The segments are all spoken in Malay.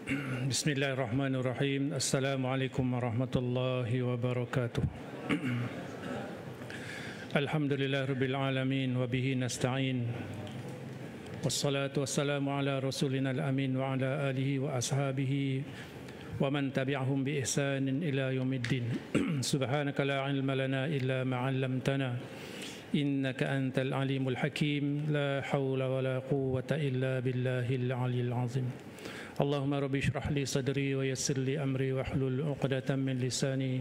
Bismillahirrahmanirrahim. Assalamualaikum warahmatullahi wabarakatuh. Alhamdulillahirabbil alamin wa bihi nasta'in. Wassalatu wassalamu ala rasulina al-amin wa ala alihi wa ashabihi wa man tabi'ahum bi ihsanin ila yaumiddin. Subhanaka la ilma lana illa ma 'allamtana innaka antal alimul hakim. La haula wa la quwwata illa billahil aliyyil azim. Allahumma rabbi shrah li sadri wa yassir li amri wa hlul 'uqdatam min lisani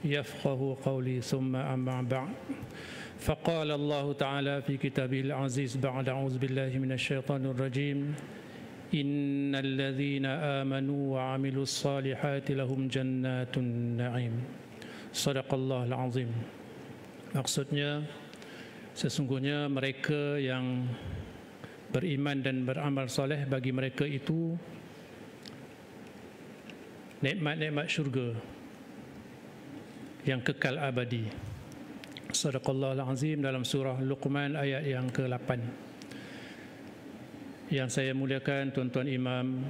yafqahu qawli thumma amma ba'd. Faqala Allah Ta'ala fi kitabihil aziz ba'da a'udzu billahi minasy syaithanir rajim. Innal ladzina amanu wa 'amilus solihati lahum jannatun na'im. Shadaqallahul azim. Maksudnya sesungguhnya mereka yang beriman dan beramal soleh, bagi mereka itu nikmat-nikmat syurga yang kekal abadi. Shadaqallahul azim dalam surah Luqman ayat yang ke-8. Yang saya muliakan tuan-tuan imam,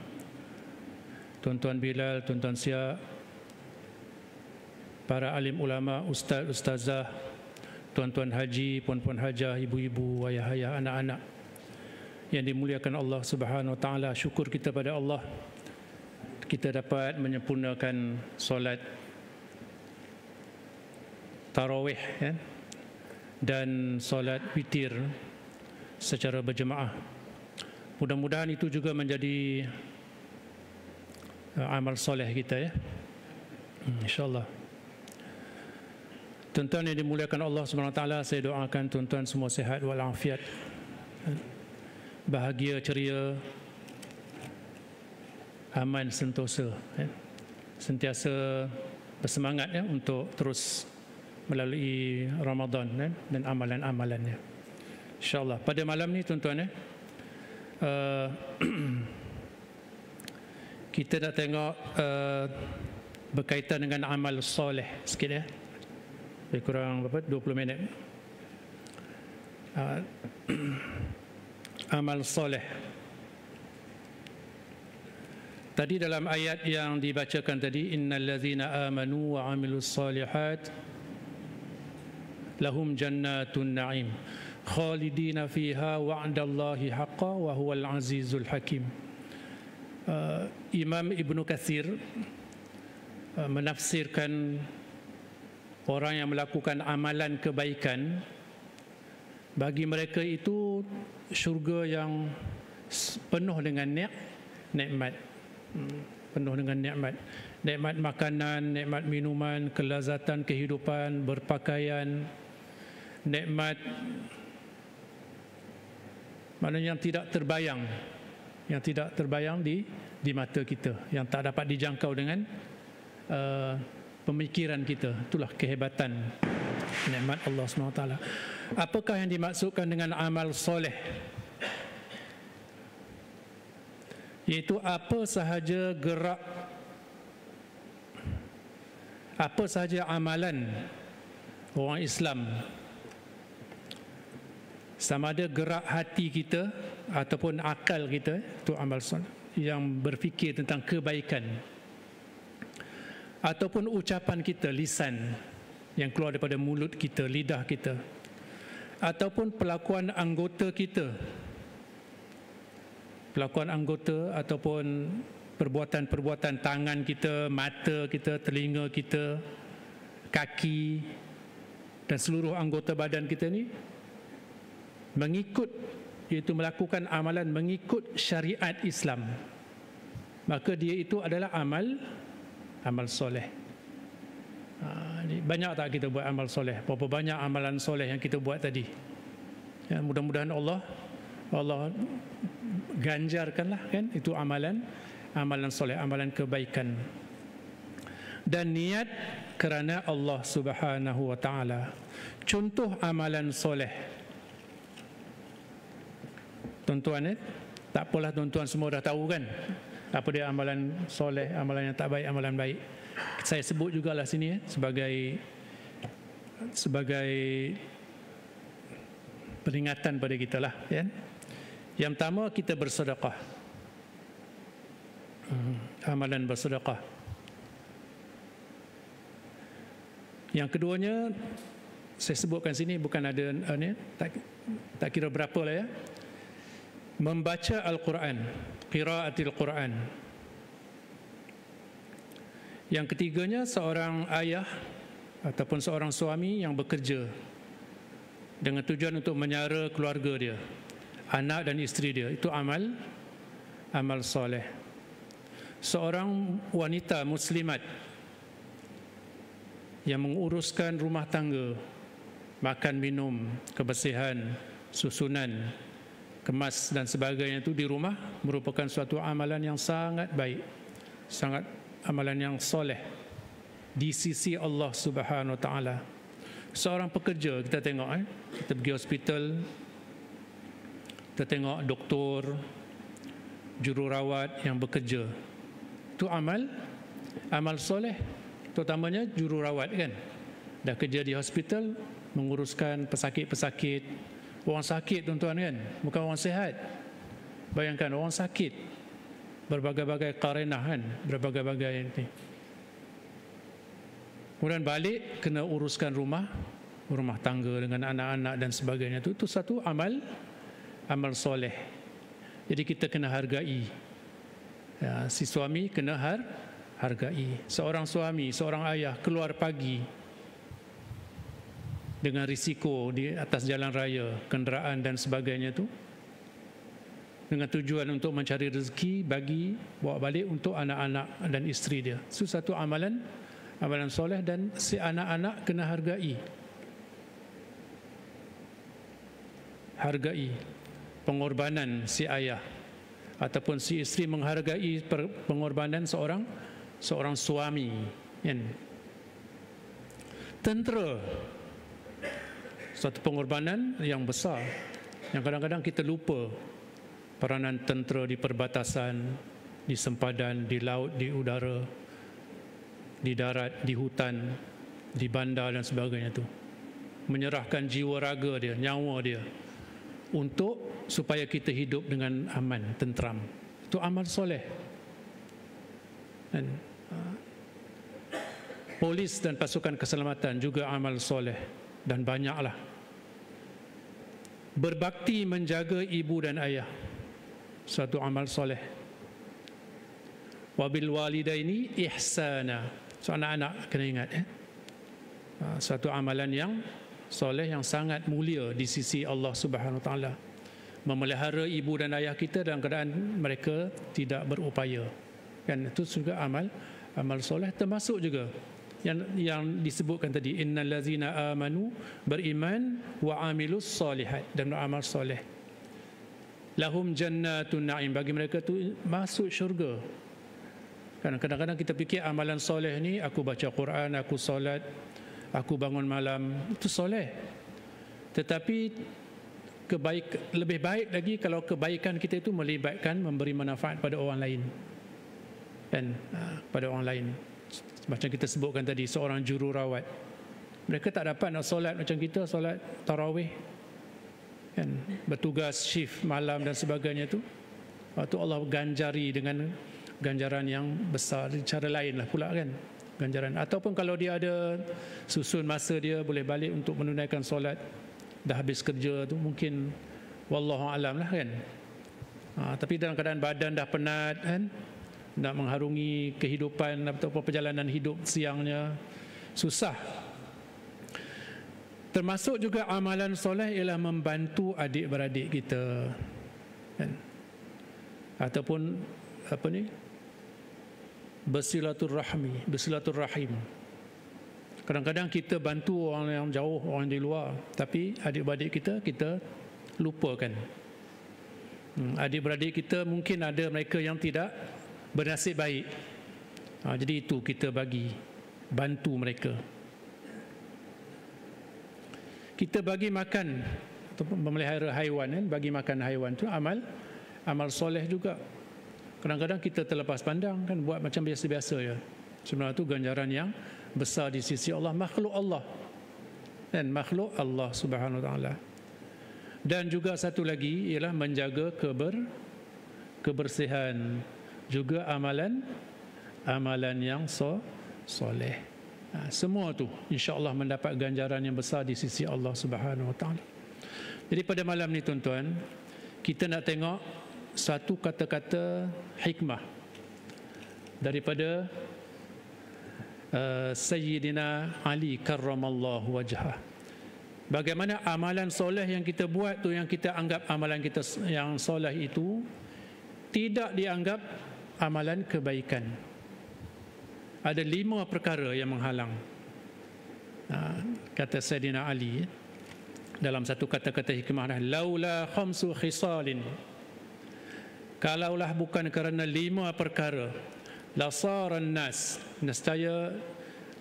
tuan-tuan Bilal, tuan-tuan Siak, para alim ulama, ustaz, ustazah, tuan-tuan haji, puan-puan hajah, ibu-ibu, ayah-ayah, anak-anak yang dimuliakan Allah Subhanahu wa taala. Syukur kita pada Allah, kita dapat menyempurnakan solat tarawih dan solat witir secara berjemaah. Mudah-mudahan itu juga menjadi amal soleh kita, ya, insya-Allah. Tuan-tuan yang dimuliakan Allah Subhanahu wa taala, saya doakan tuan-tuan semua sihat walafiat, bahagia, ceria, aman, sentosa, sentiasa bersemangat untuk terus melalui Ramadan dan amalan-amalannya, insya-Allah. Pada malam ni tuan-tuan, kita nak tengok berkaitan dengan amal soleh sikit, ya. Lebih kurang berapa? 20 minit. Amal soleh. Tadi dalam ayat yang dibacakan tadi, innal ladzina amanu wa 'amilus solihat lahum jannatun na'im khalidina fiha wa'dallahi haqqan wa huwal azizul hakim. Imam Ibnu Katsir menafsirkan orang yang melakukan amalan kebaikan, bagi mereka itu syurga yang penuh dengan nikmat, penuh dengan nikmat, nikmat makanan, nikmat minuman, kelazatan kehidupan, berpakaian, nikmat maknanya yang tidak terbayang, yang tidak terbayang di mata kita, yang tak dapat dijangkau dengan pemikiran kita. Itulah kehebatan nikmat Allah SWT. Apakah yang dimaksudkan dengan amal soleh? Iaitu apa sahaja gerak, apa sahaja amalan orang Islam, sama ada gerak hati kita ataupun akal kita, itu amal soleh, yang berfikir tentang kebaikan, ataupun ucapan kita, lisan yang keluar daripada mulut kita, lidah kita, ataupun pelakuan anggota kita, pelakuan anggota ataupun perbuatan-perbuatan tangan kita, mata kita, telinga kita, kaki dan seluruh anggota badan kita ni mengikut, iaitu melakukan amalan mengikut syariat Islam, maka dia itu adalah amal soleh. Banyak tak kita buat amal soleh? Berapa banyak amalan soleh yang kita buat tadi? Ya, mudah-mudahan Allah ganjarkanlah, kan, itu amalan soleh, amalan kebaikan, dan niat kerana Allah Subhanahu wa taala. Contoh amalan soleh, tuan-tuan, tak apalah tuan-tuan semua dah tahu, kan, apa dia amalan soleh, amalan yang tak baik, amalan baik. Saya sebut jugalah sini sebagai peringatan pada kita lah, ya. Yang pertama, kita bersedekah. amalan bersedekah. Yang keduanya saya sebutkan sini bukan ada tak kira berapa lah ya. Membaca Al-Quran, qiraatil Quran. Yang ketiganya seorang ayah ataupun seorang suami yang bekerja dengan tujuan untuk menyara keluarga dia, anak dan isteri dia. Itu amal soleh. Seorang wanita muslimat yang menguruskan rumah tangga, makan minum, kebersihan, susunan, kemas dan sebagainya itu di rumah merupakan suatu amalan yang sangat baik, sangat amalan yang soleh di sisi Allah Subhanahu Wa Taala. Seorang pekerja, kita tengok kita pergi hospital, kita tengok doktor, jururawat yang bekerja, itu amal soleh, terutamanya jururawat kan, dah kerja di hospital menguruskan pesakit-pesakit, orang sakit tuan-tuan kan, bukan orang sihat. Bayangkan orang sakit, berbagai-bagai karenah kan, berbagai-bagai ni. Kemudian balik kena uruskan rumah tangga dengan anak-anak dan sebagainya. Itu satu amal soleh. Jadi kita kena hargai. Ya, si suami kena hargai. Seorang suami, seorang ayah keluar pagi dengan risiko di atas jalan raya, kenderaan dan sebagainya tu, dengan tujuan untuk mencari rezeki bagi bawa balik untuk anak-anak dan isteri dia. Itu satu amalan soleh dan si anak-anak kena hargai pengorbanan si ayah ataupun si isteri, menghargai pengorbanan seorang suami kan. Tentera, suatu pengorbanan yang besar yang kadang-kadang kita lupa. Peranan tentera di perbatasan, di sempadan, di laut, di udara, di darat, di hutan, di bandar dan sebagainya tu, menyerahkan jiwa raga dia, nyawa dia untuk supaya kita hidup dengan aman, tentram. Itu amal soleh. Dan polis dan pasukan keselamatan juga amal soleh, dan banyaklah. Berbakti menjaga ibu dan ayah, satu amal soleh. Wabil walidaini ihsana. So anak-anak kena ingat satu amalan yang soleh yang sangat mulia di sisi Allah Subhanahu Wa Taala. Memelihara ibu dan ayah kita dalam keadaan mereka tidak berupaya. Kan itu juga amal soleh, termasuk juga yang disebutkan tadi, innal ladzina amanu, beriman, wa amilus solihat, dan beramal soleh, lahum jannatun na'im, bagi mereka tu masuk syurga. Kadang-kadang kita fikir amalan soleh ni, aku baca Quran, aku solat, aku bangun malam, itu soleh. Tetapi lebih baik lagi kalau kebaikan kita itu melibatkan memberi manfaat pada orang lain, dan pada orang lain. Macam kita sebutkan tadi, seorang jururawat, mereka tak dapat nak solat macam kita, solat tarawih kan, bertugas shift malam dan sebagainya tu. Waktu Allah ganjari dengan ganjaran yang besar, cara lain lah pula kan ganjaran. Ataupun kalau dia ada susun masa dia boleh balik untuk menunaikan solat, dah habis kerja tu, mungkin wallahu alam lah kan. Tapi dalam keadaan badan dah penat kan, nak mengharungi kehidupan atau perjalanan hidup siangnya, susah. Termasuk juga amalan soleh ialah membantu adik-beradik kita kan? Ataupun bersilaturahim. Kadang-kadang kita bantu orang yang jauh, orang di luar, tapi adik-beradik kita lupakan. Adik-beradik kita mungkin ada mereka yang tidak bernasib baik, jadi itu kita bantu mereka. Kita bagi makan atau memelihara haiwan kan, bagi makan haiwan tu amal soleh juga. Kadang-kadang kita terlepas pandang kan, buat macam biasa-biasa ya. Sebenarnya itu ganjaran yang besar di sisi Allah, makhluk Allah dan makhluk Allah Subhanahu Wa Taala. Dan juga satu lagi ialah menjaga kebersihan, juga amalan amalan yang soleh. Semua tu insya-Allah mendapat ganjaran yang besar di sisi Allah Subhanahu Wa Taala. Jadi pada malam ni tuan-tuan, kita nak tengok satu kata-kata hikmah daripada Sayyidina Ali karramallahu wajhah. Bagaimana amalan soleh yang kita buat tu, yang kita anggap amalan kita yang soleh itu tidak dianggap amalan kebaikan. Ada 5 perkara yang menghalang. Kata Sayyidina Ali dalam satu kata-kata hikmah, laula khamsu khisalin, kalaulah bukan kerana 5 perkara, lasaran nas, nescaya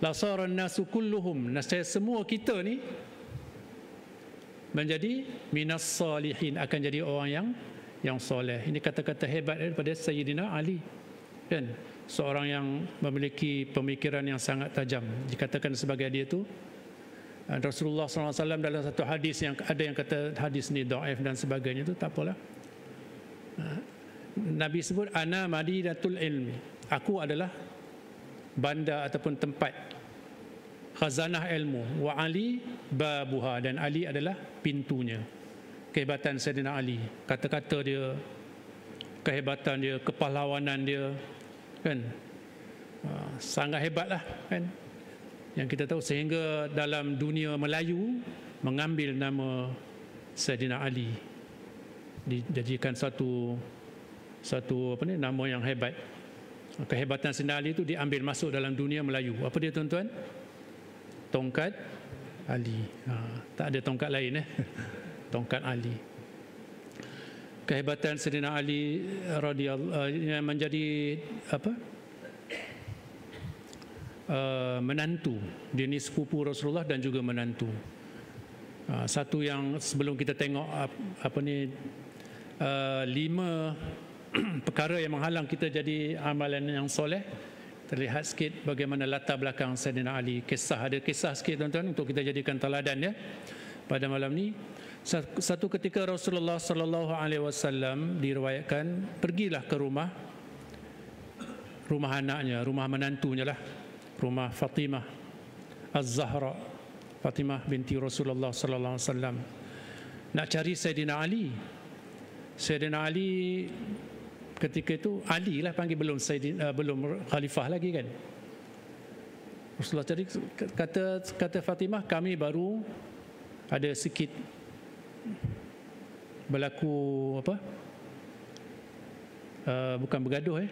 lasaran nasu kulluhum, nescaya semua kita ni menjadi minas salihin, akan jadi orang yang soleh. Ini kata-kata hebat daripada Sayyidina Ali, kan? Seorang yang memiliki pemikiran yang sangat tajam. Dikatakan sebagai dia tu Rasulullah SAW dalam satu hadis, yang ada yang kata hadis ni dhaif dan sebagainya, tu tak apalah. Nabi sebut ana madinatul ilmi, aku adalah bandar ataupun tempat khazanah ilmu, wa Ali babuha, dan Ali adalah pintunya. Kehebatan Sayyidina Ali, kata-kata dia, kehebatan dia, kepahlawanan dia, kan, sangat hebatlah, kan, yang kita tahu, sehingga dalam dunia Melayu mengambil nama Sayyidina Ali, dijadikan satu nama yang hebat. Kehebatan Sayyidina Ali itu diambil masuk dalam dunia Melayu. Apa dia tuan-tuan? Tongkat Ali. Tak ada tongkat lain, tongkat Ali. Kehebatan Sayyidina Ali radhiyallahu yang menjadi menantu. Dia ni sepupu Rasulullah dan juga menantu. Satu yang sebelum kita tengok 5 perkara yang menghalang kita jadi amalan yang soleh, terlihat sikit bagaimana latar belakang Sayyidina Ali. Ada kisah sikit tuan-tuan untuk kita jadikan teladan, ya, pada malam ni. Satu ketika Rasulullah sallallahu alaihi wasallam diriwayatkan pergilah ke rumah anaknya, rumah menantunya lah, rumah Fatimah Az-Zahra, Fatimah binti Rasulullah sallallahu alaihi wasallam, nak cari Sayyidina Ali. Sayyidina Ali ketika itu, Ali lah panggil, belum khalifah lagi, kan. Rasulullah cari, kata Fatimah, kami baru ada sikit berlaku bukan bergaduh,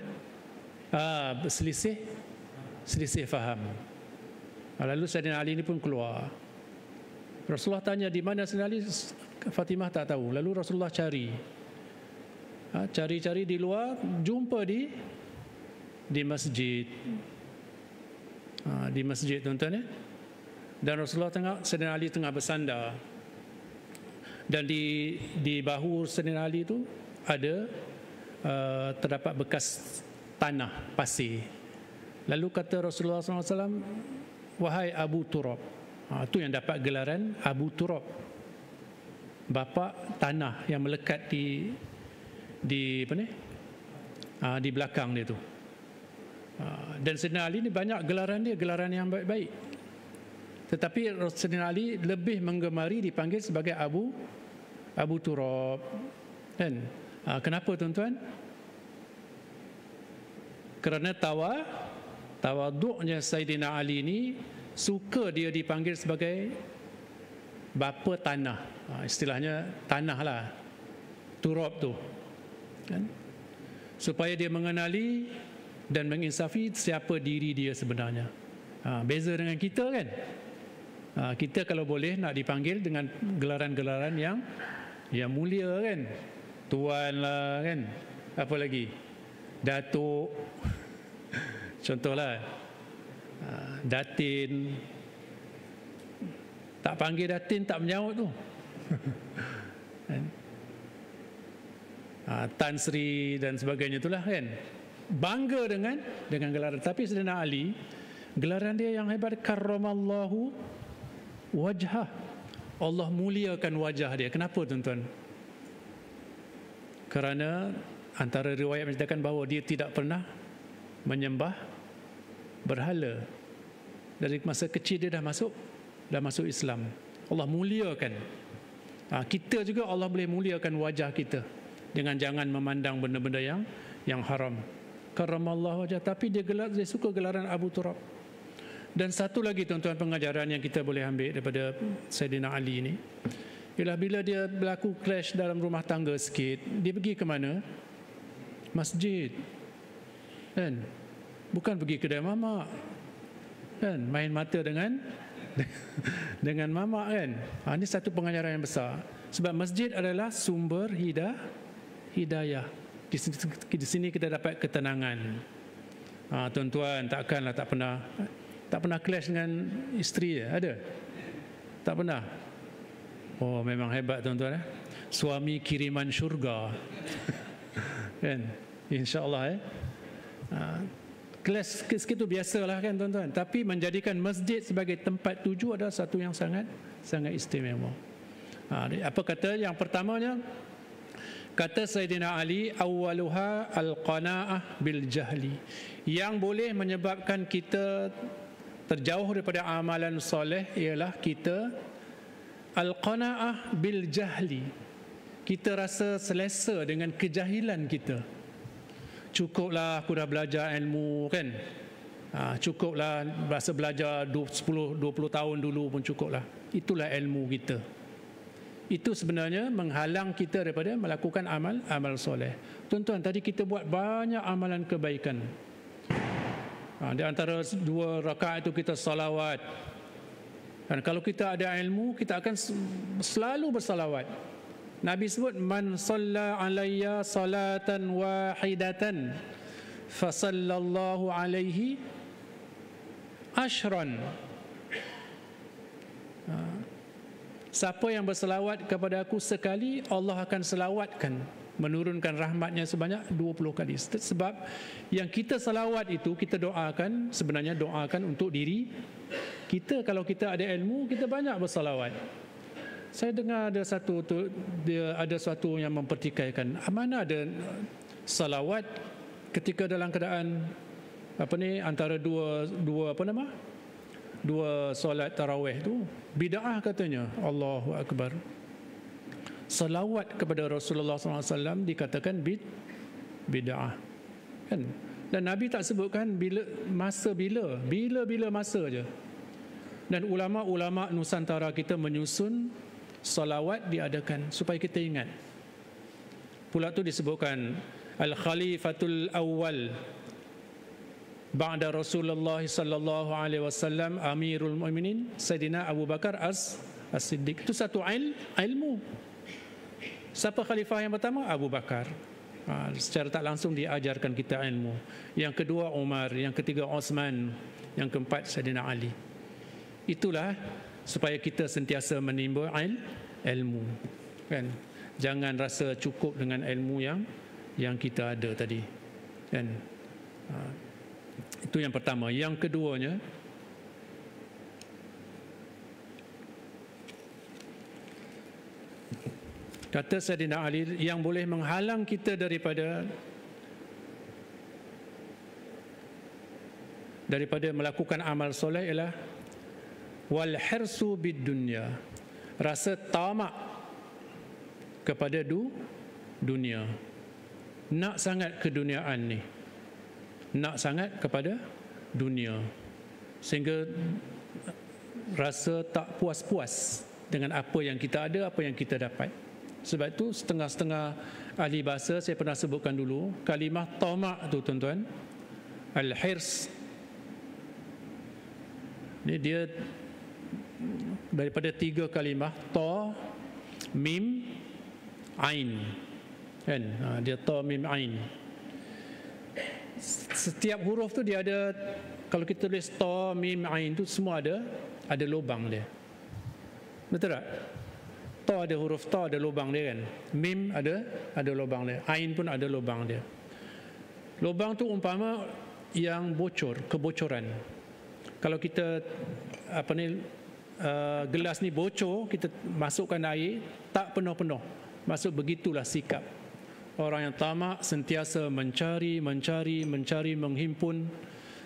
selisih faham. Lalu Sayyidina Ali ni pun keluar. Rasulullah tanya di mana Sayyidina Ali, Fatimah tak tahu. Lalu Rasulullah cari di luar, jumpa di masjid. Di masjid, tuan-tuan, ya. Dan Rasulullah Sayyidina Ali tengah bersandar, dan di bahu Sayyidina Ali itu ada terdapat bekas tanah, pasir. Lalu kata Rasulullah SAW, wahai Abu Turab. Itu yang dapat gelaran Abu Turab, bapa tanah yang melekat di belakang dia tu. Dan Sayyidina Ali ni banyak gelaran dia, gelaran yang baik-baik. Tetapi Sayyidina Ali lebih menggemari dipanggil sebagai Abu Turab, kan? Kenapa, tuan-tuan? Kerana tawaduknya Sayyidina Ali ni suka dia dipanggil sebagai bapa tanah. Istilahnya tanah lah, turab tu, kan? Supaya dia mengenali dan menginsafi siapa diri dia sebenarnya. Beza dengan kita, kan? Kita kalau boleh nak dipanggil dengan gelaran-gelaran yang mulia, kan? Tuan lah, kan? Apa lagi? Datuk. Contohlah, Datin. Tak panggil Datin tak menyaut tu. Tan Sri dan sebagainya itulah, kan? Bangga dengan gelaran. Tapi Sayyidina Ali, gelaran dia yang hebat, karramallahu wajhah. Allah muliakan wajah dia. Kenapa, tuan-tuan? Kerana antara riwayat menceritakan bahawa dia tidak pernah menyembah berhala. Dari masa kecil dia dah masuk Islam. Allah muliakan. Kita juga Allah boleh muliakan wajah kita dengan jangan memandang benda-benda yang haram. Karamallahu wajah, tapi dia suka gelaran Abu Turab. Dan satu lagi tuan-tuan pengajaran yang kita boleh ambil daripada Saidina Ali ni, ialah bila dia berlaku clash dalam rumah tangga sikit, dia pergi ke mana? Masjid. Kan? Bukan pergi kedai mamak. Kan? Main mata dengan mamak kan. Ini satu pengajaran yang besar. Sebab masjid adalah sumber hidayah. Di sini kita dapat ketenangan. Tuan-tuan takkanlah tak pernah clash dengan isteri ada? Tak pernah. Oh, memang hebat tuan-tuan. Suami kiriman syurga. Kan? InsyaAllah kelas sikit tu biasalah kan tuan-tuan. Tapi menjadikan masjid sebagai tempat tuju adalah satu yang sangat istimewa. Apa kata yang pertamanya? Kata Sayyidina Ali, awwaluha al-qana'ah bil jahli. Yang boleh menyebabkan kita terjauh daripada amalan soleh ialah kita al-qana'ah bil jahli. Kita rasa selesa dengan kejahilan kita. Cukuplah aku dah belajar ilmu kan. Cukuplah bahasa belajar 10-20 tahun dulu pun cukuplah. Itulah ilmu kita. Itu sebenarnya menghalang kita daripada melakukan amal soleh. Tuan-tuan, tadi kita buat banyak amalan kebaikan. Di antara 2 rakaat itu kita salawat. Dan kalau kita ada ilmu, kita akan selalu bersalawat. Nabi sebut, man salla alayya salatan wahidatan fasallallahu alaihi ashran. Siapa yang berselawat kepada aku sekali, Allah akan selawatkan, menurunkan rahmatnya sebanyak 20 kali. Sebab yang kita selawat itu, kita doakan, sebenarnya doakan untuk diri kita. Kalau kita ada ilmu, kita banyak berselawat. Saya dengar ada suatu yang mempertikaikan, mana ada salawat ketika dalam keadaan antara dua solat tarawih tu bid'ah katanya. Allahu akbar. Salawat kepada Rasulullah SAW dikatakan bid'ah kan. Dan Nabi tak sebutkan bila masa je. Dan ulama-ulama Nusantara kita menyusun salawat diadakan supaya kita ingat. Pula tu disebutkan al-khalifatul awwal ba'da Rasulullah sallallahu alaihi wasallam Amirul Mukminin Sayyidina Abu Bakar As-Siddiq. Itu satu ilmu. Siapa khalifah yang pertama? Abu Bakar. Secara tak langsung diajarkan kita ilmu. Yang kedua Umar, yang ketiga Osman, yang keempat Sayyidina Ali. Itulah supaya kita sentiasa menimba ilmu kan. Jangan rasa cukup dengan ilmu yang kita ada tadi kan. Itu yang pertama. Yang keduanya, kata Sayyidina Ali, yang boleh menghalang kita daripada melakukan amal soleh ialah wal hirsu bid dunya, rasa tamak kepada dunia. Nak sangat keduniaan ni, nak sangat kepada dunia, sehingga rasa tak puas-puas dengan apa yang kita ada, apa yang kita dapat. Sebab itu setengah-setengah ahli bahasa, saya pernah sebutkan dulu kalimah tamak tu tuan-tuan, al-hirs ni dia daripada 3 kalimah, ta, mim, ain kan. Dia ta, mim, ain. Setiap huruf tu dia ada, kalau kita tulis ta, mim, ain tu semua ada lubang dia. Betul tak? Ta ada huruf ta, ada lubang dia kan. Mim ada lubang dia. Ain pun ada lubang dia. Lubang tu umpama yang bocor, kebocoran. Kalau kita gelas ni bocor, kita masukkan air tak penuh-penuh. Maksud begitulah sikap orang yang tamak, sentiasa mencari, menghimpun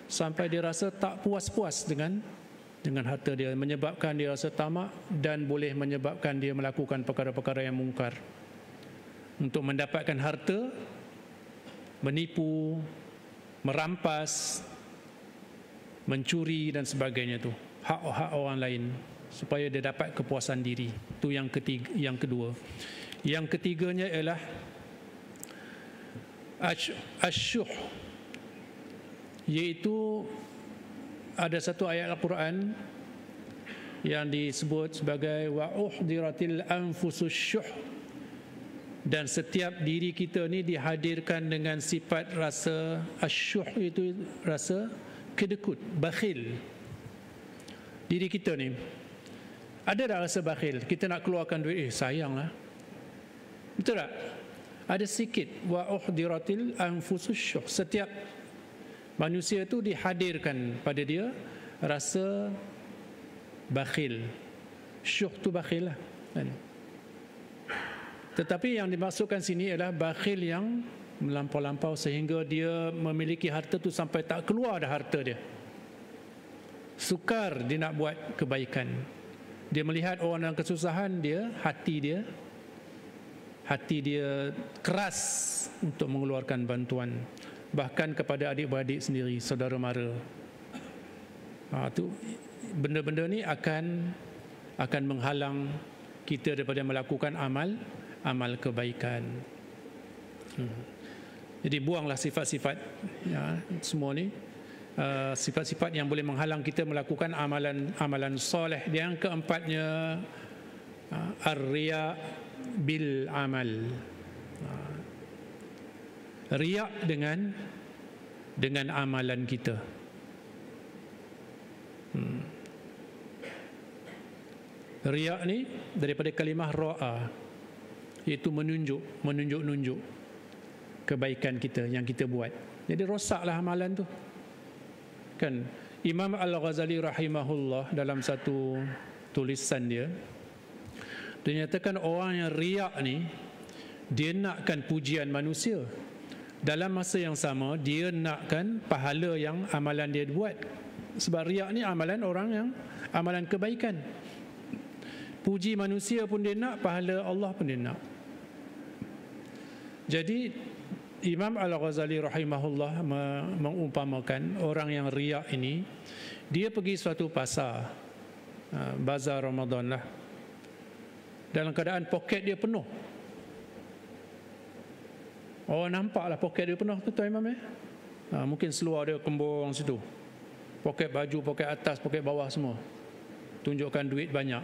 sampai dia rasa tak puas-puas dengan harta dia, menyebabkan dia rasa tamak dan boleh menyebabkan dia melakukan perkara-perkara yang mungkar. Untuk mendapatkan harta, menipu, merampas, mencuri dan sebagainya tu, hak orang lain supaya dia dapat kepuasan diri. Itu yang kedua. Yang ketiganya ialah asyuh, iaitu ada satu ayat Al-Quran yang disebut sebagai wa uhdiratil anfusus syuh, dan setiap diri kita ni dihadirkan dengan sifat rasa asyuh, itu rasa kedekut, bakhil. Diri kita ni ada dah rasa bakhil, kita nak keluarkan duit, sayanglah, betul tak? Ada sikit wa uhdiratil anfusus syuh. Setiap manusia tu dihadirkan pada dia rasa bakhil. Syuh tu bakhil lah kan? Tetapi yang dimaksudkan sini adalah bakhil yang melampau-lampau sehingga dia memiliki harta tu sampai tak keluar dah harta dia. Sukar dia nak buat kebaikan. Dia melihat orang dalam kesusahan, hati dia keras untuk mengeluarkan bantuan, bahkan kepada adik-beradik sendiri, saudara mara. Tu benda-benda ni akan menghalang kita daripada melakukan amal kebaikan. Jadi buanglah sifat-sifat semua ni, sifat-sifat yang boleh menghalang kita melakukan amalan soleh. Yang keempatnya ar-riya bil amal. Riya dengan amalan kita. Riya ni daripada kalimah ra'a, iaitu menunjuk kebaikan kita yang kita buat. Jadi rosaklah amalan tu. Kan Imam Al-Ghazali rahimahullah dalam satu tulisan dia nyatakan orang yang riak ni, dia nakkan pujian manusia, dalam masa yang sama dia nakkan pahala yang amalan dia buat. Sebab riak ni amalan kebaikan. Puji manusia pun dia nak, pahala Allah pun dia nak. Jadi Imam Al-Ghazali rahimahullah mengumpamakan orang yang riak ini, dia pergi suatu pasar, bazar Ramadan lah, dalam keadaan poket dia penuh. Orang nampaklah poket dia penuh, betul Imam mungkin seluar dia kembung situ, poket baju, poket atas, poket bawah semua, tunjukkan duit banyak.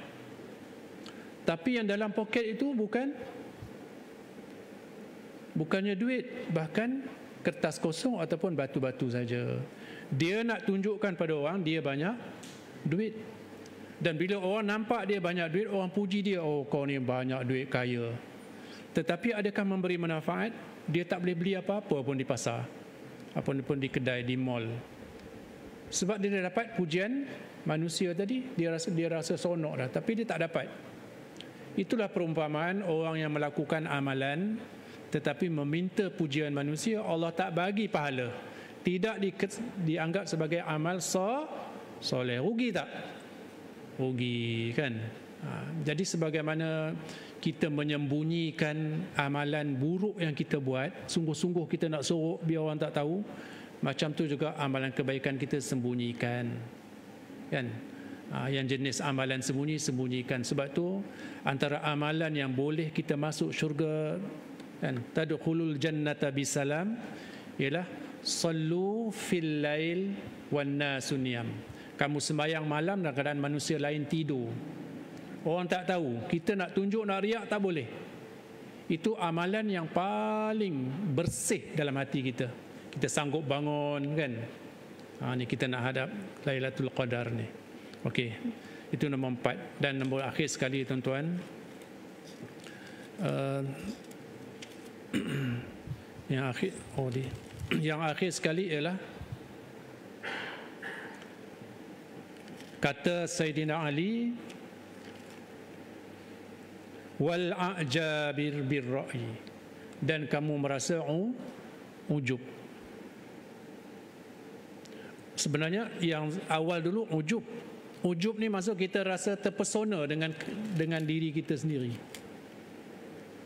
Tapi yang dalam poket itu bukannya duit, bahkan kertas kosong ataupun batu-batu saja. Dia nak tunjukkan pada orang dia banyak duit. Dan bila orang nampak dia banyak duit, orang puji dia, oh kau ni banyak duit, kaya. Tetapi adakah memberi manfaat? Dia tak boleh beli apa-apa pun di pasar, apa pun di kedai, di mall. Sebab dia dah dapat pujian manusia tadi, dia rasa seronok dah, tapi dia tak dapat. Itulah perumpamaan orang yang melakukan amalan tetapi meminta pujian manusia, Allah tak bagi pahala, tidak dianggap sebagai amal soleh. Rugi tak? Rugi kan? Jadi sebagaimana kita menyembunyikan amalan buruk yang kita buat, sungguh-sungguh kita nak sorok biar orang tak tahu, macam tu juga amalan kebaikan kita sembunyikan kan? Yang jenis amalan sembunyikan. Sebab tu antara amalan yang boleh kita masuk syurga kan, tadkhulul jannata bisalam, ialah sallu fil lail wan nasu niyam. Kamu sembahyang malam dalam keadaan manusia lain tidur. Orang tak tahu, kita nak tunjuk, nak riak tak boleh. Itu amalan yang paling bersih dalam hati kita. Kita sanggup bangun kan. Ni kita nak hadap Lailatul Qadar ni. Okey, itu nombor 4. Dan nombor akhir sekali tuan-tuan, yang akhir sekali ialah kata Sayyidina Ali, wal a'jabir birra'i, dan kamu merasa ujub. Sebenarnya yang awal dulu ujub. Ujub ni maksud kita rasa terpesona dengan diri kita sendiri.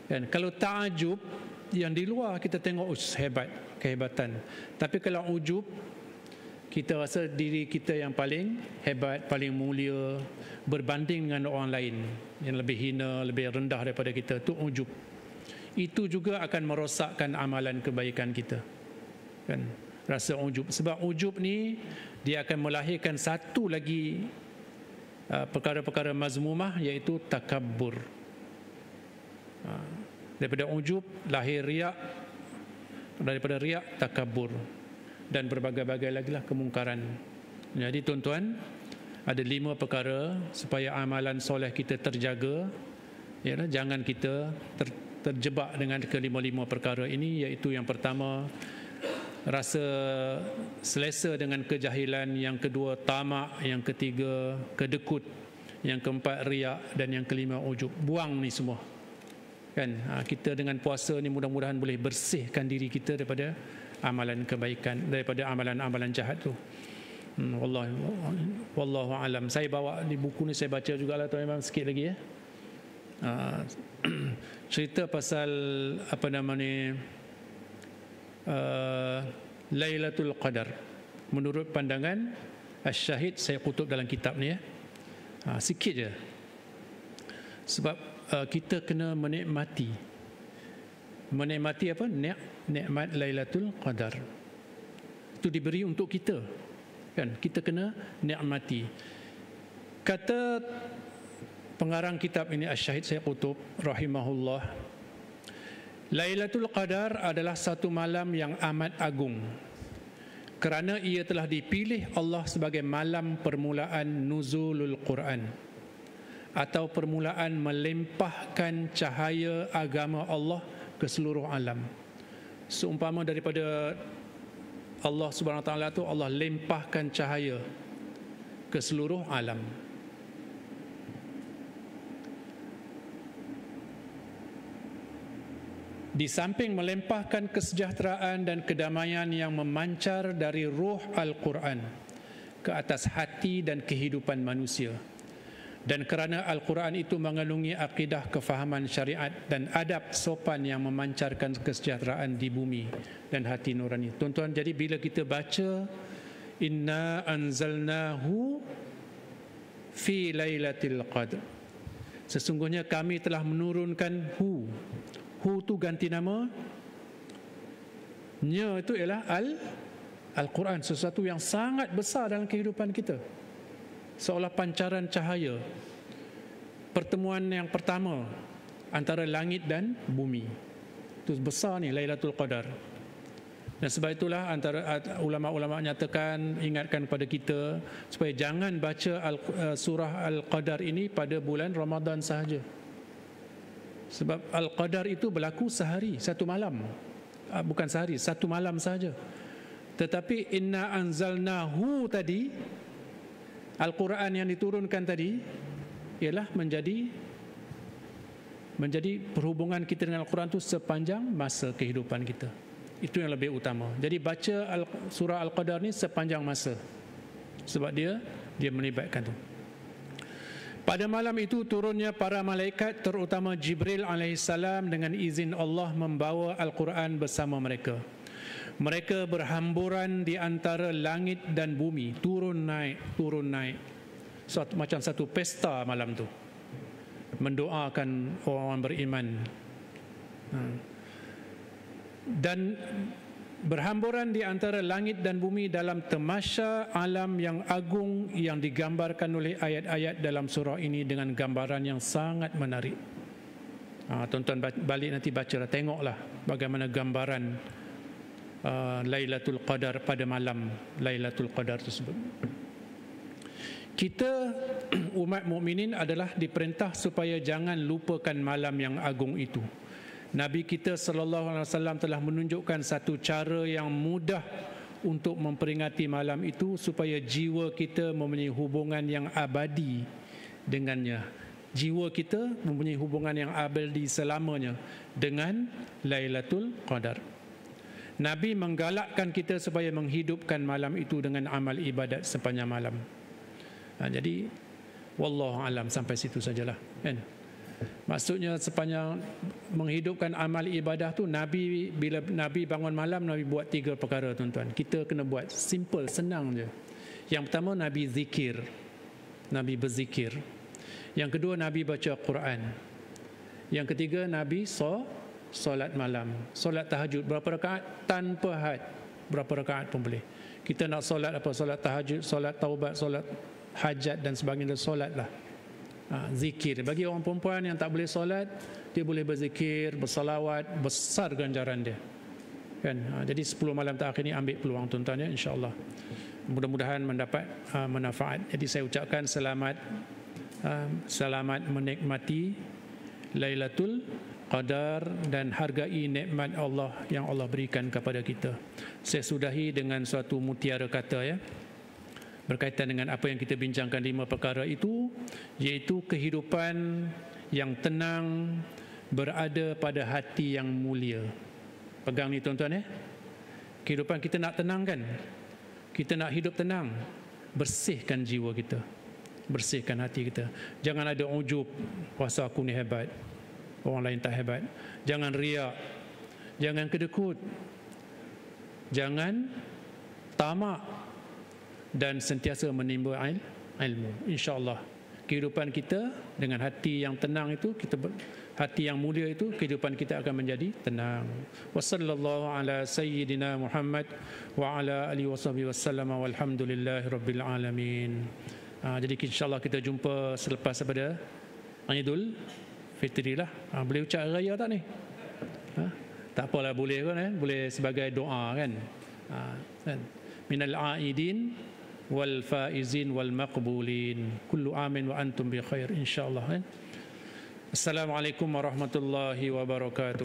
Kan? Kalau ta'ajub, yang di luar kita tengok hebat, kehebatan. Tapi kalau ujub, kita rasa diri kita yang paling hebat, paling mulia berbanding dengan orang lain yang lebih hina, lebih rendah daripada kita. Itu ujub. Itu juga akan merosakkan amalan kebaikan kita. Kan? Rasa ujub. Sebab ujub ni dia akan melahirkan satu lagi perkara-perkara mazmumah, iaitu takabbur. Daripada ujub lahir riak, daripada riak takabbur, dan berbagai-bagai lagi lah kemungkaran. Jadi tuan-tuan, ada 5 perkara supaya amalan soleh kita terjaga. Jangan kita terjebak dengan ke-5 perkara ini, iaitu yang pertama, rasa selesa dengan kejahilan, yang kedua tamak, yang ketiga kedekut, yang keempat riak, dan yang kelima ujub. Buang ni semua. Kan? Kita dengan puasa ni mudah-mudahan boleh bersihkan diri kita daripada amalan kebaikan, daripada amalan-amalan jahat tu. Wallahu alam. Saya bawa di buku ni, saya baca jugalah tuan-tuan sikit lagi ya. Cerita pasal apa nama ni, Lailatul Qadar menurut pandangan Asy-Syahid Sayyid Qutb dalam kitab ni ya. Sikit je. Sebab kita kena menikmati apa? Nikmat Lailatul Qadar. Itu diberi untuk kita. Kan? Kita kena nikmati. Kata pengarang kitab ini Asy-Syahid Sayyid Qutb rahimahullah, Lailatul Qadar adalah satu malam yang amat agung kerana ia telah dipilih Allah sebagai malam permulaan nuzulul Quran, atau permulaan melimpahkan cahaya agama Allah ke seluruh alam. Seumpama daripada Allah Subhanahu Wa Taala tu, Allah limpahkan cahaya ke seluruh alam. Di samping melempahkan kesejahteraan dan kedamaian yang memancar dari ruh Al-Quran ke atas hati dan kehidupan manusia, dan kerana Al-Quran itu mengandungi akidah kefahaman syariat dan adab sopan yang memancarkan kesejahteraan di bumi dan hati nurani. Tuan-tuan, jadi bila kita baca Inna anzalnahu fi lailatul qadr, sesungguhnya kami telah menurunkan Hu tu ganti nama, nya itu ialah Al-Quran, sesuatu yang sangat besar dalam kehidupan kita, seolah pancaran cahaya, pertemuan yang pertama antara langit dan bumi. Itu besar ni Lailatul Qadar. Dan sebab itulah antara ulama-ulama nyatakan, ingatkan kepada kita supaya jangan baca surah Al-Qadar ini pada bulan Ramadan sahaja. Sebab Al-Qadar itu berlaku sehari, satu malam. Bukan sehari, satu malam sahaja. Tetapi Inna anzalnahu tadi, Al-Quran yang diturunkan tadi, ialah menjadi perhubungan kita dengan Al-Quran itu sepanjang masa kehidupan kita. Itu yang lebih utama. Jadi baca surah Al-Qadar ni sepanjang masa. Sebab dia melibatkan tu. Pada malam itu turunnya para malaikat, terutama Jibril alaihissalam, dengan izin Allah membawa Al-Quran bersama mereka. Mereka berhamburan di antara langit dan bumi, turun naik. Macam satu pesta malam tu, mendoakan orang beriman. Dan berhamburan di antara langit dan bumi dalam tamasya alam yang agung yang digambarkan oleh ayat-ayat dalam surah ini dengan gambaran yang sangat menarik. Tuan-tuan balik nanti bacalah, tengoklah bagaimana gambaran Lailatul Qadar pada malam Lailatul Qadar tersebut. Kita umat mukminin adalah diperintah supaya jangan lupakan malam yang agung itu. Nabi kita sallallahu alaihi wasallam telah menunjukkan satu cara yang mudah untuk memperingati malam itu supaya jiwa kita mempunyai hubungan yang abadi dengannya. Jiwa kita mempunyai hubungan yang abadi selamanya dengan Lailatul Qadar. Nabi menggalakkan kita supaya menghidupkan malam itu dengan amal ibadat sepanjang malam. Jadi wallahu alam, sampai situ sajalah, kan? Maksudnya sepanjang menghidupkan amal ibadah tu, Nabi bila Nabi bangun malam, Nabi buat 3 perkara, tuan-tuan. Kita kena buat simple, senang je. Yang pertama, Nabi zikir. Nabi berzikir. Yang kedua, Nabi baca Quran. Yang ketiga, Nabi solat malam. Solat tahajud berapa rakaat? Tanpa had. Berapa rakaat pun boleh. Kita nak solat apa? Solat tahajud, solat taubat, solat hajat dan sebagainya, solatlah. Zikir. Bagi orang perempuan yang tak boleh solat, dia boleh berzikir, bersalawat, besar ganjaran dia, kan? Jadi 10 malam terakhir ni ambil peluang, tuan-tuan, ya, insya-Allah. Mudah-mudahan mendapat manfaat. Jadi saya ucapkan selamat menikmati Lailatul Qadar dan hargai nikmat Allah yang Allah berikan kepada kita. Saya sudahi dengan suatu mutiara kata, ya, berkaitan dengan apa yang kita bincangkan 5 perkara itu, iaitu kehidupan yang tenang berada pada hati yang mulia. Pegang ni, tuan-tuan, ya. Kehidupan kita nak tenang, kan? Kita nak hidup tenang, bersihkan jiwa kita, bersihkan hati kita. Jangan ada ujub, rasa aku ni hebat, orang lain tak hebat. Jangan riak, jangan kedekut, jangan tamak, dan sentiasa menimba ilmu. InsyaAllah kehidupan kita dengan hati yang tenang itu, hati yang mulia itu, kehidupan kita akan menjadi tenang. Wassallallahu ala sayyidina Muhammad wa ala alihi wasallam walhamdulillahi rabbil alamin. Jadi insyaAllah kita jumpa selepas daripada Aidul Fitri lah. Boleh ucap raya tak ni? Tak apalah, boleh kan, boleh sebagai doa, kan? Minal aidin wal faizin wal maqbulin, kullu amin wa antum bi khair, insyaallah. Assalamualaikum warahmatullahi wabarakatuh.